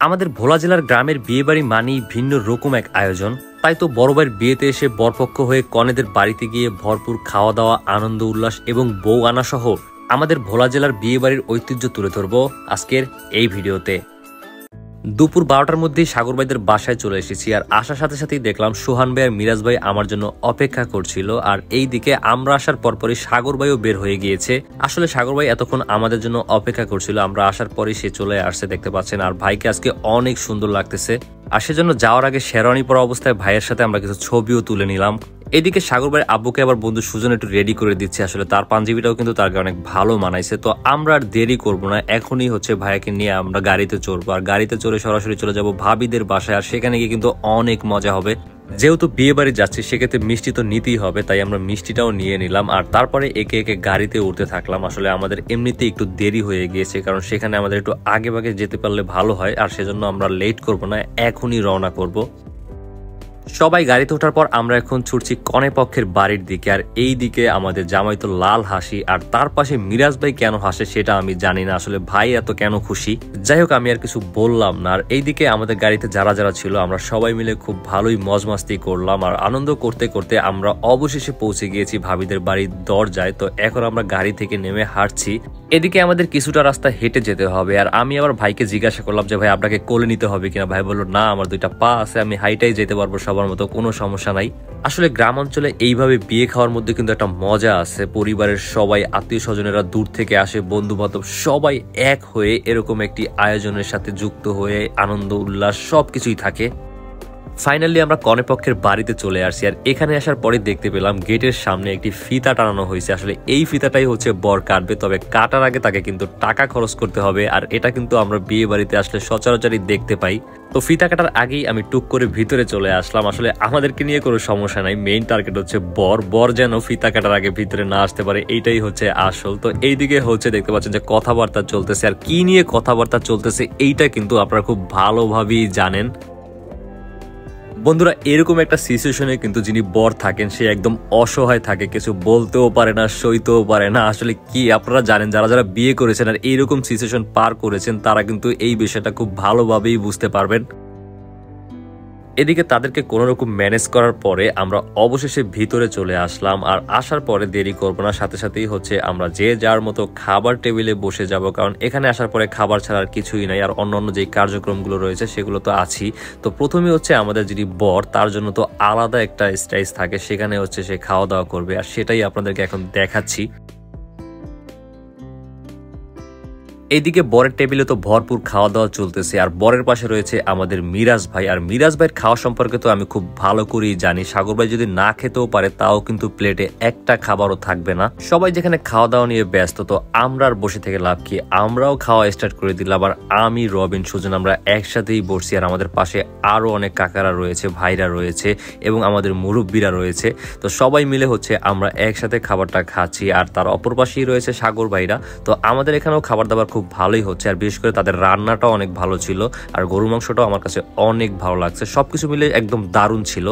আমাদের ভোলা জেলার গ্রামের বিয়েবাড়ি মানেই ভিন্ন রকম এক আয়োজন। তাই তো বড় ভাইয়ের বিয়েতে এসে বরপক্ষ হয়ে কনেদের বাড়িতে গিয়ে ভরপুর খাওয়া দাওয়া, আনন্দ উল্লাস এবং বউ আনা সহ আমাদের ভোলা জেলার বিয়েবাড়ির ঐতিহ্য তুলে ধরবো আজকের এই ভিডিওতে। দুপুর 12টার মধ্যেই সাগর ভাইদের বাসায় চলে এসেছি, আর আসার সাথে সাথেই দেখলাম সোহান ভাই আর মিরাজ ভাই আমার জন্য অপেক্ষা করছিল। আর এই দিকে আমরা আসার পরপরই সাগর ভাইও বের হয়ে গিয়েছে। আসলে সাগর ভাই এতক্ষণ আমাদের জন্য অপেক্ষা করছিল, আমরা আসার পরই সে চলে আসছে, দেখতে পাচ্ছেন। আর ভাইকে আজকে অনেক সুন্দর লাগতেছে, আর সেজন্য যাওয়ার আগে শেরওয়ানি পরা অবস্থায় ভাইয়ের সাথে আমরা কিছু ছবিও তুলে নিলাম। এদিকে সাগর ভাইয়ের আব্বুকে আবার বন্ধু সুজন একটু রেডি করে দিচ্ছে। আসলে তার পাঞ্জাবিটাও কিন্তু তাকে অনেক ভালো মানাইছে। তো আমরা আর দেরি করবো না, এখনই ভাইয়াকে নিয়ে আমরা গাড়িতে চড়বো, আর গাড়িতে চড়ে সরাসরি চলে যাব ভাবিদের বাসায়। আর সেখানে গিয়ে কিন্তু অনেক মজা হবে। যেহেতু বিয়ে বাড়ি যাচ্ছি সেক্ষেত্রে মিষ্টি তো নিতেই হবে, তাই আমরা মিষ্টিটাও নিয়ে নিলাম। আর তারপরে একে একে গাড়িতে উঠতে থাকলাম। আসলে আমাদের এমনিতে একটু দেরি হয়ে গিয়েছে, কারণ সেখানে আমাদের একটু আগে ভাগে যেতে পারলে ভালো হয়। আর সেজন্য আমরা লেট করবো না, এখনই রওনা করব। সবাই গাড়িতে ওঠার পর আমরা এখন ছুটছি কনে পক্ষের বাড়ির দিকে। আর এই দিকে আমাদের জামাই তো লাল হাসি, আর তার পাশে মিরাজ ভাই কেন হাসে সেটা আমি জানি না, আসলে ভাই এত কেন খুশি। যাই হোক, আমি আর কিছু বললাম না। আর এইদিকে আমাদের গাড়িতে যারা যারা ছিল আমরা সবাই মিলে খুব ভালোই মজমাস্তি করলাম, আর আনন্দ করতে করতে আমরা অবশেষে পৌঁছে গিয়েছি ভাবিদের বাড়ির দরজায়। তো এখন আমরা গাড়ি থেকে নেমে হাঁটছি। এদিকে আমাদের কিছুটা রাস্তা হেঁটে যেতে হবে, আর আমি আবার ভাইকে জিজ্ঞাসা করলাম যে ভাই আপনাকে কোলে নিতে হবে কিনা। ভাই বললো না, আমার 2টা পা আছে, আমি হাইটাই যেতে পারবো সবার মতো, কোনো সমস্যা নাই। আসলে গ্রাম অঞ্চলে এইভাবে বিয়ে খাওয়ার মধ্যে কিন্তু একটা মজা আছে। পরিবারের সবাই, আত্মীয় স্বজনেরা দূর থেকে আসে, বন্ধু বান্ধব সবাই এক হয়ে এরকম একটি আয়োজনের সাথে যুক্ত হয়ে আনন্দ উল্লাস সবকিছুই থাকে। ফাইনালি আমরা কনেপক্ষের বাড়িতে চলে আসছি, আর এখানে আসার পরে দেখতে পেলাম গেটের সামনে একটি ফিতা টানানো হয়েছে। আসলে এই ফিতাটাই বর কাটবে, তবে কাটার আগে তাকে কিন্তু টাকা খরচ করতে হবে। আর এটা কিন্তু আমরা বিয়ে বাড়িতে আসলে সচরাচরই দেখতে পাই। তো ফিতা কাটার আগেই আমি টুক করে ভিতরে চলে আসলাম। আসলে আমাদেরকে নিয়ে কোনো সমস্যা নাই, মেইন টার্গেট বর যেন ফিতা কাটার আগে ভিতরে না আসতে পারে, এইটাই আসল। তো এইদিকে দেখতে পাচ্ছেন যে কথাবার্তা চলতেছে, আর কি নিয়ে কথাবার্তা চলতেছে এইটা কিন্তু আপনারা খুব ভালোভাবেই জানেন। বন্ধুরা, এরকম একটা সিচুয়েশনে কিন্তু যিনি বর থাকেন সে একদম অসহায় থাকে, কিছু বলতেও পারে না, সইতেও পারে না। আসলে কি আপনারা জানেন, যারা যারা বিয়ে করেছেন আর এইরকম সিচুয়েশন পার করেছেন তারা কিন্তু এই বিষয়টা খুব ভালোভাবেই বুঝতে পারবেন। এদিকে তাদেরকে কোনো রকম ম্যানেজ করার পরে আমরা অবশেষে ভিতরে চলে আসলাম। আর আসার পরে দেরি করবো না, সাথে সাথেই আমরা যে যার মতো খাবার টেবিলে বসে যাব, কারণ এখানে আসার পরে খাবার ছাড়া আর কিছুই নাই। আর অন্যান্য যে কার্যক্রমগুলো রয়েছে সেগুলো তো আছেই। তো প্রথমে আমাদের যিনি বর তার জন্য তো আলাদা একটা স্টেজ থাকে, সেখানে সে খাওয়া দাওয়া করবে, আর সেটাই আপনাদেরকে এখন দেখাচ্ছি। এইদিকে বরের টেবিলে তো ভরপুর খাওয়া দাওয়া চলতেছে, আর বরের পাশে রয়েছে আমাদের মিরাজ ভাই। আর মিরাজ ভাইয়ের খাওয়া সম্পর্কে তো আমি খুব ভালো করেই জানি, সাগর ভাই যদি না খেতেও পারে তাও কিন্তু প্লেটে একটা খাবারও থাকবে না। সবাই যেখানে খাওয়া দাওয়া নিয়ে ব্যস্ত, তো আমরা আর বসে থেকে লাভ কি, আমরাও খাওয়া স্টার্ট করে দিলাম। আর আমি, রবিন, সুজন আমরা একসাথেই বসছি, আর আমাদের পাশে আরো অনেক কাকারা রয়েছে, ভাইরা রয়েছে এবং আমাদের মুরব্বীরা রয়েছে। তো সবাই মিলে আমরা একসাথে খাবারটা খাচ্ছি, আর তার অপর পাশেই রয়েছে সাগর ভাইরা। তো আমাদের এখানেও খাবার দাবার খুব ভালোই হচ্ছে, আর বিশেষ করে তাদের রান্নাটাও অনেক ভালো ছিল, আর গরুর মাংসটাও আমার কাছে অনেক ভালো লাগছে। সবকিছু মিলে একদম দারুণ ছিল।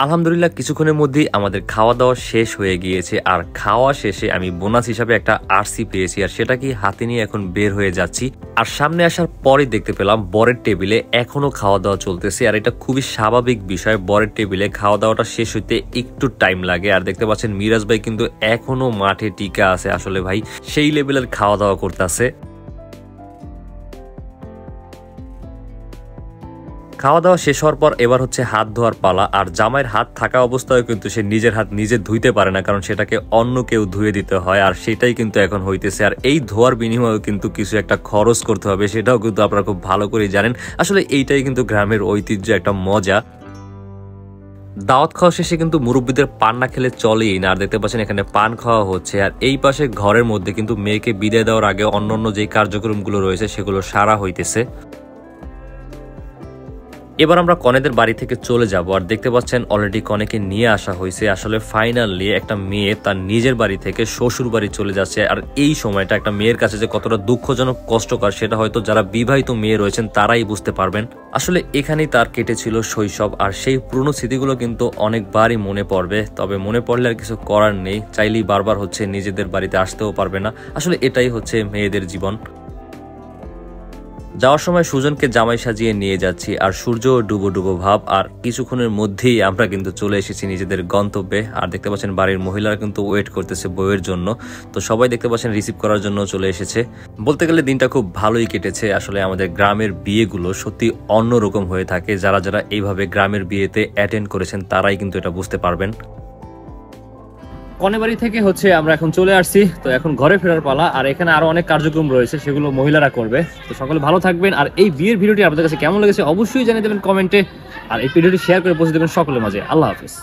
আলহামদুলিল্লাহ, কিছুক্ষণের মধ্যেই আমাদের খাওয়া দাওয়া শেষ হয়ে গিয়েছে। আর খাওয়া শেষে আমি বোনাস হিসাবে একটা আরসি পেয়েছি, আর সেটা কি হাতে নিয়ে এখন বের হয়ে যাচ্ছি। আর সামনে আসার পরে দেখতে পেলাম বরের টেবিলে এখনো খাওয়া দাওয়া চলতেছে, আর এটা খুবই স্বাভাবিক বিষয়। বরের টেবিলে খাওয়া দাওয়াটা শেষ হইতে একটু টাইম লাগে। আর দেখতে পাচ্ছেন মিরাজ ভাই কিন্তু এখনো মাঠে টিকা আছে, আসলে ভাই সেই লেভেলের খাওয়া দাওয়া করতেছে। খাওয়া দাওয়া শেষ হওয়ার পর এবার হাত ধোয়ার পালা। আর জামাইয়ের হাত থাকা অবস্থায় কিন্তু সে নিজের হাত নিজে ধুইতে পারে না, কারণ সেটাকে অন্য কেউ ধুয়ে দিতে হয়, আর সেটাই কিন্তু এখন হইতেছে। আর এই ধোয়ার বিনিময়ে কিন্তু কিছু একটা খরচ করতে হবে, সেটাও কিন্তু আপনারা খুব ভালো করেই জানেন। আসলে এইটাই কিন্তু গ্রামের ঐতিহ্য, একটা মজা। দাওয়াত খাওয়া শেষে কিন্তু মুরব্বীদের পান না খেলে চলেই না। আর দেখতে পাচ্ছেন এখানে পান খাওয়া হচ্ছে, আর এই পাশে ঘরের মধ্যে কিন্তু মেয়েকে বিদায় দেওয়ার আগে অন্যান্য যে কার্যক্রমগুলো রয়েছে সেগুলো সারা হইতেছে। এবার আমরা কনেদের বাড়ি থেকে চলে যাব, আর দেখতে পাচ্ছেন অলরেডি কনেকে নিয়ে আসা হয়েছে। আসলে ফাইনালি একটা মেয়ে তার নিজের বাড়ি থেকে শ্বশুর বাড়ি চলে যাচ্ছে, আর এই সময়টা একটা মেয়ের কাছে যে কতটা দুঃখজনক, কষ্টকর সেটা হয়তো যারা বিবাহিত মেয়ে রয়েছেন তারাই বুঝতে পারবেন। আসলে এখানেই তার কেটেছিল শৈশব, আর সেই পুরনো স্মৃতিগুলো কিন্তু অনেকবারই মনে পড়বে। তবে মনে পড়লে আর কিছু করার নেই, চাইলেই বারবার নিজেদের বাড়িতে আসতেও পারবে না। আসলে এটাই মেয়েদের জীবন। যাওয়ার সময় সুজনকে জামাই সাজিয়ে নিয়ে যাচ্ছি, আর সূর্য ডুবো ডুবো ভাব, আর কিছুক্ষণের মধ্যেই আমরা কিন্তু চলে এসেছি নিজেদের গন্তব্যে। আর দেখতে পাচ্ছেন বাড়ির মহিলারা কিন্তু ওয়েট করতেছে বউয়ের জন্য, তো সবাই দেখতে পাচ্ছেন রিসিভ করার জন্য চলে এসেছে। বলতে গেলে দিনটা খুব ভালোই কেটেছে। আসলে আমাদের গ্রামের বিয়েগুলো সত্যি অন্যরকম হয়ে থাকে, যারা যারা এইভাবে গ্রামের বিয়েতে অ্যাটেন্ড করেছেন তারাই কিন্তু এটা বুঝতে পারবেন। কনেবাড়ি থেকে আমরা এখন চলে আসছি, তো এখন ঘরে ফেরার পালা। আর এখানে আরো অনেক কার্যক্রম রয়েছে, সেগুলো মহিলারা করবে। তো সকলে ভালো থাকবেন। আর এই বিয়ের ভিডিওটি আপনাদের কাছে কেমন লেগেছে অবশ্যই জানিয়ে দেবেন কমেন্টে, আর এই ভিডিওটি শেয়ার করে পৌঁছে দেবেন সকলের মাঝে। আল্লাহ হাফেজ।